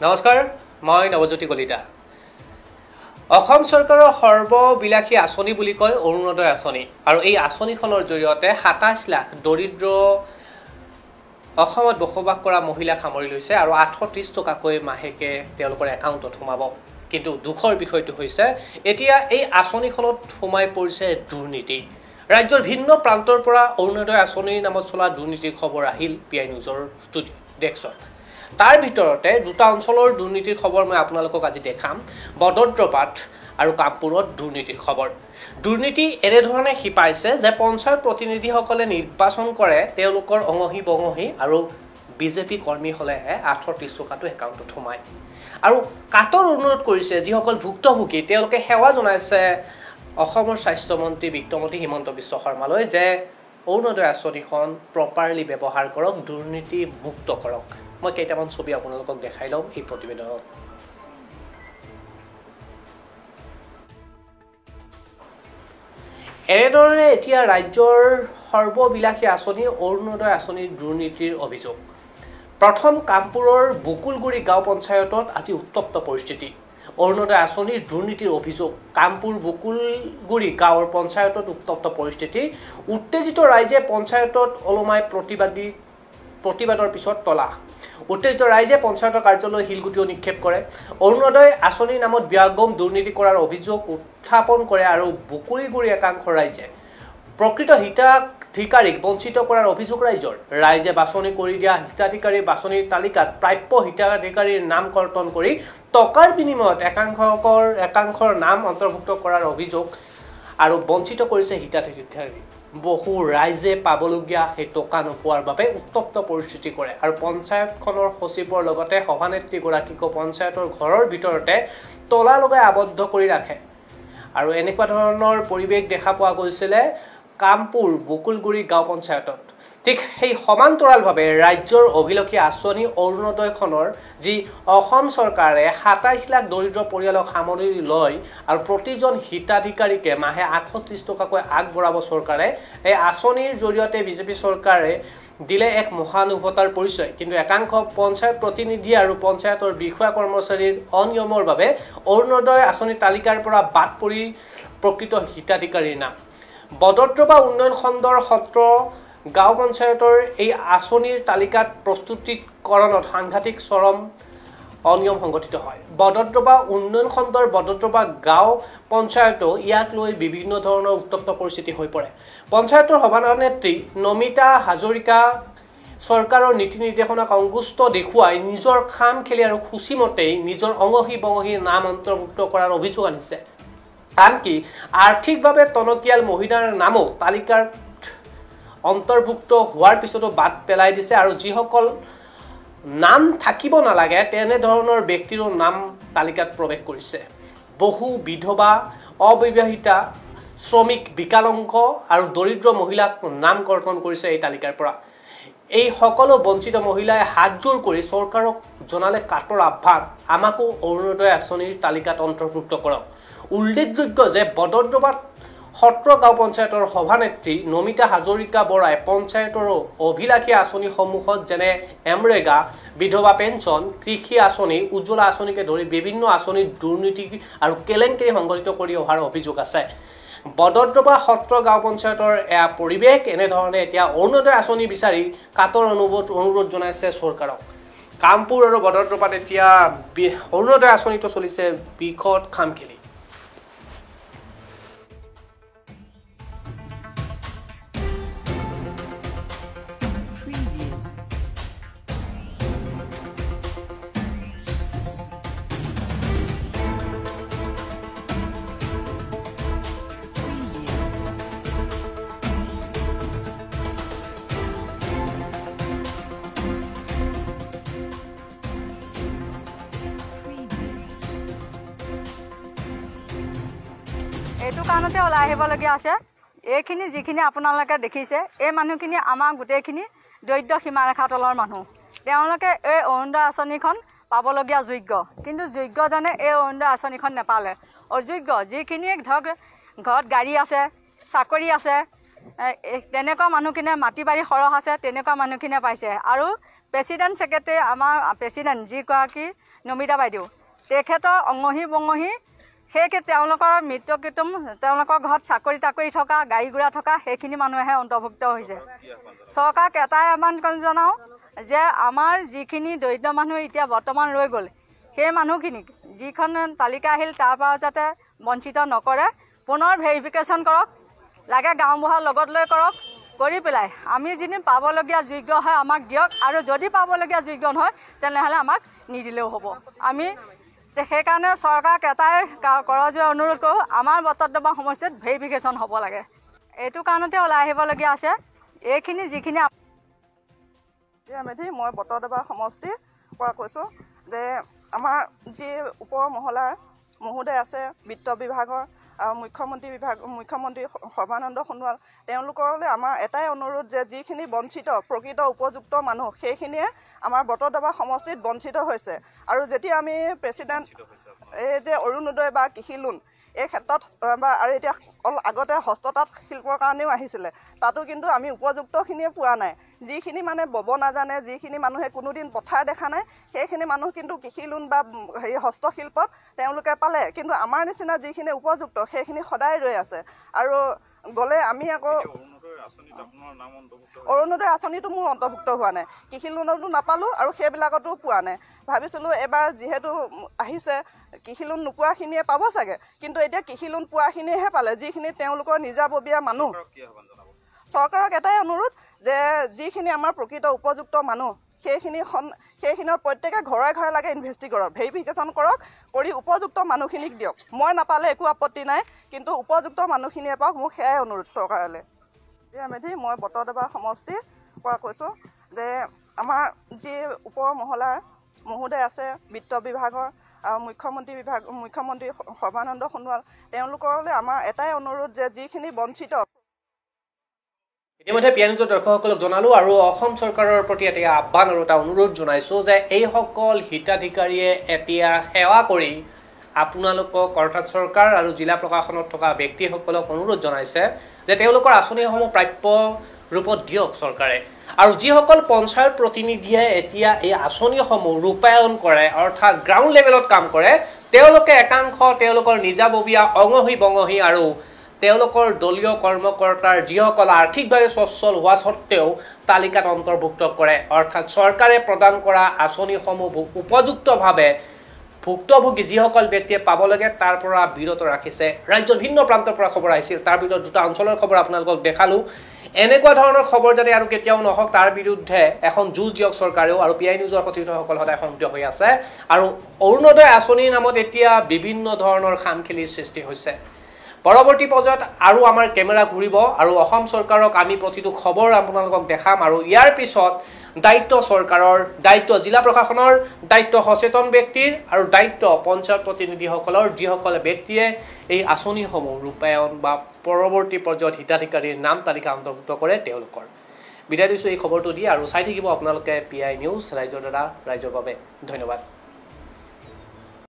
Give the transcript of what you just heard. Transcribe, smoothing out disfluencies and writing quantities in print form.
নমস্কাৰ, মই নৱজ্যোতি কলিতা। অসম চৰকাৰৰ সৰ্ববিলাসী আঁচনি বুলি কয় অৰুণোদয় আঁচনি, আৰু এই আঁচনিখনৰ জৰিয়তে ২৭ লাখ দৰিদ্ৰ অসমত বসবাস কৰা মহিলাক সামৰি লৈছে আৰু ৮৩০ টকাকৈ মাহেকে তেওঁলোকৰ একাউণ্টত সোমাব। কিন্তু দুখৰ বিষয়টো হৈছে এতিয়া এই আঁচনিখনত সোমাই পৰিছে দুৰ্নীতি। ৰাজ্যৰ ভিন্ন প্ৰান্তৰ পৰা অৰুণোদয় আঁচনিৰ নামত চলা দুৰ্নীতিৰ খবৰ আহিল PI নিউজৰ ষ্টুডিঅ' ডেস্কত। তাৰ ভিতৰতে দুটা অঞ্চলৰ দুৰ্নীতিৰ খবৰ মই আপোনালোকক আজি দেখাম। বদদ্ৰপাত আৰু কামপুৰত দুৰ্নীতিৰ খবৰ। দুৰ্নীতি এনেধৰণে শিপাইছে যে পঞ্চায়ত প্ৰতিনিধিসকলে নিৰ্বাচন কৰে তেওঁলোকৰ অঙহী বঙহী আৰু বিজেপি কৰ্মী হ'লেহে ৩৮ টকাটো একাউণ্টত সোমায়। আৰু কাটৰ অনুৰোধ কৰিছে যিসকল ভুক্তভোগী তেওঁলোকে সেৱা জনাইছে অসমৰ স্বাস্থ্যমন্ত্ৰী বিত্তমন্ত্ৰী হিমন্ত বিশ্ব শৰ্মালৈ যে অৰুণোদয় আঁচনিখন প্ৰপাৰলি ব্যৱহাৰ কৰক, দুৰ্নীতি মুক্ত কৰক। মই কেইটামান ছবি আপোনালোকক দেখাই লওঁ এই প্ৰতিবেদনত। এনেদৰে এতিয়া ৰাজ্যৰ সৰ্ববিলাসী আঁচনি অৰুণোদয় আঁচনিৰ দুৰ্নীতিৰ অভিযোগ। প্ৰথম কামপুৰৰ বকুলগুৰি গাঁও পঞ্চায়তত আজি উত্তপ্ত পৰিস্থিতি। অৰুণোদয় আঁচনিৰ দুৰ্নীতিৰ অভিযোগ। কামপুৰ বকুলগুৰি গাঁৱৰ পঞ্চায়তত উত্তপ্ত পৰিস্থিতি। উত্তেজিত ৰাইজে পঞ্চায়তত ওলোমাই প্ৰতিবাদৰ পিছত তলা। উত্তেজিত ৰাইজে পঞ্চায়তৰ কাৰ্যালয় শিলগুটিও নিক্ষেপ কৰে। অৰুণোদয় আঁচনিৰ নামত ব্যাগম দুৰ্নীতি কৰাৰ অভিযোগ উত্থাপন কৰে আৰু বকুলগুৰি একাংশ ৰাইজে প্ৰকৃত হিতাধিকাৰীক বঞ্চিত কৰাৰ অভিযোগ ৰাইজৰ। ৰাইজে বাছনি কৰি দিয়া হিতাধিকাৰীৰ বাছনিৰ তালিকাত প্ৰাপ্য হিতাধিকাৰীৰ নাম কৰ্তন কৰি টকাৰ বিনিময়ত একাংশৰ নাম অন্তৰ্ভুক্ত কৰাৰ অভিযোগ আৰু বঞ্চিত কৰিছে হিতাধিকাৰী। বহু ৰাইজে পাবলগীয়া সেই টকা নোপোৱাৰ বাবে উত্তপ্ত পৰিস্থিতি কৰে আৰু পঞ্চায়তখনৰ সচিবৰ লগতে সভানেত্ৰীগৰাকীকো পঞ্চায়তৰ ঘৰৰ ভিতৰতে তলা লগাই আবদ্ধ কৰি ৰাখে। আৰু এনেকুৱা ধৰণৰ পৰিৱেশ দেখা পোৱা গৈছিলে কামপুৰ বকুলগুৰি গাঁও পঞ্চায়তত। ঠিক সেই সমান্তৰালভাৱে ৰাজ্যৰ অভিলাষী আঁচনি অৰুণোদয়খনৰ যি অসম চৰকাৰে ২৭ লাখ দৰিদ্ৰ পৰিয়ালক সামৰি লয় আৰু প্ৰতিজন হিতাধিকাৰীকে মাহে ৩৮ টকাকৈ আগবঢ়াব চৰকাৰে, এই আঁচনিৰ জৰিয়তে বিজেপি চৰকাৰে দিলে এক মহানুভৱতাৰ পৰিচয়। কিন্তু একাংশ পঞ্চায়ত প্ৰতিনিধি আৰু পঞ্চায়তৰ বিষয়া কৰ্মচাৰীৰ অনিয়মৰ বাবে অৰুণোদয় আঁচনিৰ তালিকাৰ পৰা বাদ পৰি প্ৰকৃত হিতাধিকাৰীৰ নাম। বদদ্ৰপা উন্নয়ন খণ্ডৰ সত্ৰ গাঁও পঞ্চায়তৰ এই আঁচনিৰ তালিকাত প্ৰস্তুতিকৰণত সাংঘাতিক চৰম অনিয়ম সংঘটিত হয়। বদদ্ৰপা উন্নয়ন খণ্ডৰ বদদ্ৰপা গাঁও পঞ্চায়তো ইয়াক লৈ বিভিন্ন ধৰণৰ উত্তপ্ত পৰিস্থিতি হৈ পৰে। পঞ্চায়তৰ সভানেত্ৰী নমিতা হাজৰিকা চৰকাৰৰ নীতি নিৰ্দেশনাক অংগুষ্ট দেখুৱাই নিজৰ খাম খেলি আৰু খুচিমতেই নিজৰ অঙহী বঙহীৰ নাম অন্তৰ্ভুক্ত কৰাৰ অভিযোগ আনিছে। আনকি আৰ্থিকভাৱে টনকিয়াল মহিলাৰ নামো তালিকাৰ অন্তৰ্ভুক্ত হোৱাৰ পিছতো বাদ পেলাই দিছে আৰু যিসকল নাম থাকিব নালাগে তেনেধৰণৰ ব্যক্তিৰো নাম তালিকাত প্ৰৱেশ কৰিছে। বহু বিধৱা, অবিবাহিতা, শ্ৰমিক, বিকলাংগ আৰু দৰিদ্ৰ মহিলাক নাম কৰ্তন কৰিছে এই তালিকাৰ পৰা। এই সকলো বঞ্চিত মহিলাই হাতজোৰ কৰি চৰকাৰক জনালে কাটৰ আহ্বান, আমাকো অৰুণোদয় আঁচনিৰ তালিকাত অন্তৰ্ভুক্ত কৰক। উল্লেখযোগ্য যে বদদ্ৰপাত সত্ৰ গাঁও পঞ্চায়তৰ সভানেত্ৰী নমিতা হাজৰিকা বৰাই পঞ্চায়তৰ অভিলাষী আঁচনিসমূহত যেনে এমৰেগা, বিধৱা পেঞ্চন, কৃষি আঁচনি, উজ্জ্বলা আঁচনিকে ধৰি বিভিন্ন আঁচনিত দুৰ্নীতি আৰু কেলেংকাৰী সংঘটিত কৰি অহাৰ অভিযোগ আছে। বদদ্ৰপা সত্ৰ গাঁও পঞ্চায়তৰ এয়া পৰিৱেশ। এনেধৰণে এতিয়া অৰুণোদয় আঁচনি বিচাৰি কাটৰ অনুৰোধ জনাইছে চৰকাৰক। কামপুৰ আৰু বদদ্ৰপাত এতিয়া অৰুণোদয় আঁচনিটো চলিছে বিষত খাম খেলি। এইটো কাৰণতে ওলাই আহিবলগীয়া আছে। এইখিনি যিখিনি আপোনালোকে দেখিছে এই মানুহখিনি আমাৰ গোটেইখিনি দৰিদ্ৰ সীমাৰেখাৰ তলৰ মানুহ। তেওঁলোকে এই অৰুণোদয় আঁচনিখন পাবলগীয়া যোগ্য, কিন্তু যোগ্যজনে এই অৰুণোদয় আঁচনিখন নাপালে। অযোগ্য যিখিনি ধৰক ঘৰত গাড়ী আছে, চাকৰি আছে, তেনেকুৱা মানুহখিনিয়ে মাটি বাৰী সৰহ আছে, তেনেকুৱা মানুহখিনিয়ে পাইছে। আৰু প্ৰেচিডেণ্ট ছেক্ৰেটাৰী আমাৰ প্ৰেচিডেণ্ট যিগৰাকী নমিতা বাইদেউ তেখেতৰ অঙহী বঙহী সেই তেওঁলোকৰ মৃত্যু কুটুম তেওঁলোকৰ ঘৰত চাকৰি তাকৰি থকা গাড়ী ঘোঁৰা থকা সেইখিনি মানুহে অন্তৰ্ভুক্ত হৈছে। চৰকাৰক এটাই আহ্বান জনাওঁ যে আমাৰ যিখিনি দৰিদ্ৰ মানুহ এতিয়া বৰ্তমান ৰৈ গ'ল সেই মানুহখিনিক যিখন তালিকা আহিল তাৰ পৰা যাতে বঞ্চিত নকৰে, পুনৰ ভেৰিফিকেশ্যন কৰক, লাগে গাঁওবুঢ়াৰ লগত লৈ কৰক, কৰি পেলাই আমি যিনি পাবলগীয়া যোগ্য হয় আমাক দিয়ক, আৰু যদি পাবলগীয়া যোগ্য নহয় তেনেহ'লে আমাক নিদিলেও হ'ব। আমি সেইকাৰণে চৰকাৰক এটাই কৰজোৰে অনুৰোধ কৰোঁ, আমাৰ বটদ্ৰৱা সমষ্টিত ভেৰিফিকেশ্যন হ'ব লাগে। এইটো কাৰণতে ওলাই আহিবলগীয়া আছে। এইখিনি যিখিনি মেধি মই বটদ্ৰৱা সমষ্টিৰ পৰা কৈছোঁ যে আমাৰ যি ওপৰ মহলা মহোদয় আছে বিত্ত বিভাগৰ মুখ্যমন্ত্ৰী সৰ্বানন্দ সোণোৱাল, তেওঁলোকলৈ আমাৰ এটাই অনুৰোধ যে যিখিনি বঞ্চিত প্ৰকৃত উপযুক্ত মানুহ সেইখিনিয়ে আমাৰ বটদ্ৰৱা সমষ্টিত বঞ্চিত হৈছে। আৰু যেতিয়া আমি প্ৰেচিডেণ্ট এই যে অৰুণোদয় বা কৃষি লোন এই ক্ষেত্ৰত বা আৰু এতিয়া আগতে হস্ততাঁত শিল্পৰ কাৰণেও আহিছিলে, তাতো কিন্তু আমি উপযুক্তখিনিয়ে পোৱা নাই। যিখিনি মানে বব নাজানে, যিখিনি মানুহে কোনোদিন পথাৰ দেখা নাই, সেইখিনি মানুহ কিন্তু কৃষি লোন বা হস্তশিল্পত তেওঁলোকে পালে, কিন্তু আমাৰ নিচিনা যিখিনি উপযুক্ত সেইখিনি সদায় ৰৈ আছে। আৰু গ'লে আমি আকৌ অৰুণোদয় আঁচনিটো মোৰ অন্তৰ্ভুক্ত হোৱা নাই, কৃষি লোনতো নাপালোঁ আৰু সেইবিলাকতো পোৱা নাই। ভাবিছিলোঁ এবাৰ যিহেতু আহিছে কৃষি লোন নোপোৱাখিনিয়ে পাব চাগে, কিন্তু এতিয়া কৃষি লোন পোৱাখিনিয়েহে পালে, যিখিনি তেওঁলোকৰ নিজাববীয়া মানুহ। চৰকাৰক এটাই অনুৰোধ যে যিখিনি আমাৰ প্ৰকৃত উপযুক্ত মানুহ সেইখিনিৰ প্ৰত্যেকে ঘৰে ঘৰে লাগে ইনভেষ্টি কৰক, ভেৰিফিকেশ্যন কৰক, কৰি উপযুক্ত মানুহখিনিক দিয়ক। মই নাপালে একো আপত্তি নাই, কিন্তু উপযুক্ত মানুহখিনিয়ে পাওক, মোক সেয়াই অনুৰোধ চৰকাৰলৈ। মেধি মই বটদ্ৰৱা সমষ্টিৰ পৰা কৈছোঁ যে আমাৰ যি ওপৰ মহলা মহোদয় আছে বিত্ত বিভাগৰ মুখ্যমন্ত্ৰী সৰ্বানন্দ সোণোৱাল, তেওঁলোকলৈ আমাৰ এটাই অনুৰোধ যে যিখিনি বঞ্চিত। ইতিমধ্যে পিয়া নিউজৰ দৰ্শকসকলক জনালোঁ আৰু অসম চৰকাৰৰ প্ৰতি এটা আহ্বান আৰু এটা অনুৰোধ জনাইছোঁ যে এইসকল হিতাধিকাৰীয়ে এতিয়া সেৱা কৰি আপোনালোকক অৰ্থাৎ চৰকাৰ আৰু জিলা প্ৰশাসনত থকা ব্যক্তিসকলক অনুৰোধ জনাইছে যে তেওঁলোকৰ আঁচনিসমূহ প্ৰাপ্য ৰূপত দিয়ক চৰকাৰে। আৰু যিসকল পঞ্চায়ত প্ৰতিনিধিয়ে এতিয়া এই আঁচনিসমূহ ৰূপায়ণ কৰে অৰ্থাৎ গ্ৰাউণ্ড লেভেলত কাম কৰে, তেওঁলোকে একাংশ তেওঁলোকৰ নিজাববীয়া অঙহী বঙহী আৰু তেওঁলোকৰ দলীয় কৰ্মকৰ্তাৰ যিসকল আৰ্থিকভাৱে সচ্ছল হোৱা স্বত্তেও তালিকাত অন্তৰ্ভুক্ত কৰে, অৰ্থাৎ চৰকাৰে প্ৰদান কৰা আঁচনিসমূহ উপযুক্তভাৱে ভুক্তভোগী যিসকল ব্যক্তিয়ে পাব লাগে তাৰ পৰা বিৰত ৰাখিছে। ৰাজ্যৰ ভিন্ন প্ৰান্তৰ পৰা খবৰ আহিছিল, তাৰ ভিতৰত দুটা অঞ্চলৰ খবৰ আপোনালোকক দেখালোঁ। এনেকুৱা ধৰণৰ খবৰ যাতে আৰু কেতিয়াও নহওক তাৰ বিৰুদ্ধে এখন যুঁজ দিয়ক চৰকাৰেও, আৰু পিআই নিউজৰ সতীৰ্থসকল সদায় সংযুক্ত হৈ আছে। আৰু অৰুণোদয় আঁচনিৰ নামত এতিয়া বিভিন্ন ধৰণৰ খামখেলিৰ সৃষ্টি হৈছে। পৰৱৰ্তী পৰ্যায়ত আৰু আমাৰ কেমেৰা ঘূৰিব আৰু অসম চৰকাৰক আমি প্ৰতিটো খবৰ আপোনালোকক দেখাম, আৰু ইয়াৰ পিছত দায়িত্ব চৰকাৰৰ, দায়িত্ব জিলা প্ৰশাসনৰ, দায়িত্ব সচেতন ব্যক্তিৰ আৰু দায়িত্ব পঞ্চায়ত প্ৰতিনিধিসকলৰ, যিসকলে ব্যক্তিয়ে এই আঁচনিসমূহ ৰূপায়ণ বা পৰৱৰ্তী পৰ্যায়ত হিতাধিকাৰীৰ নাম তালিকা অন্তৰ্ভুক্ত কৰে তেওঁলোকৰ। বিদায় দিছোঁ এই খবৰটো দি, আৰু চাই থাকিব আপোনালোকে পিআই নিউজ, ৰাইজৰ দ্বাৰা ৰাইজৰ বাবে। ধন্যবাদ।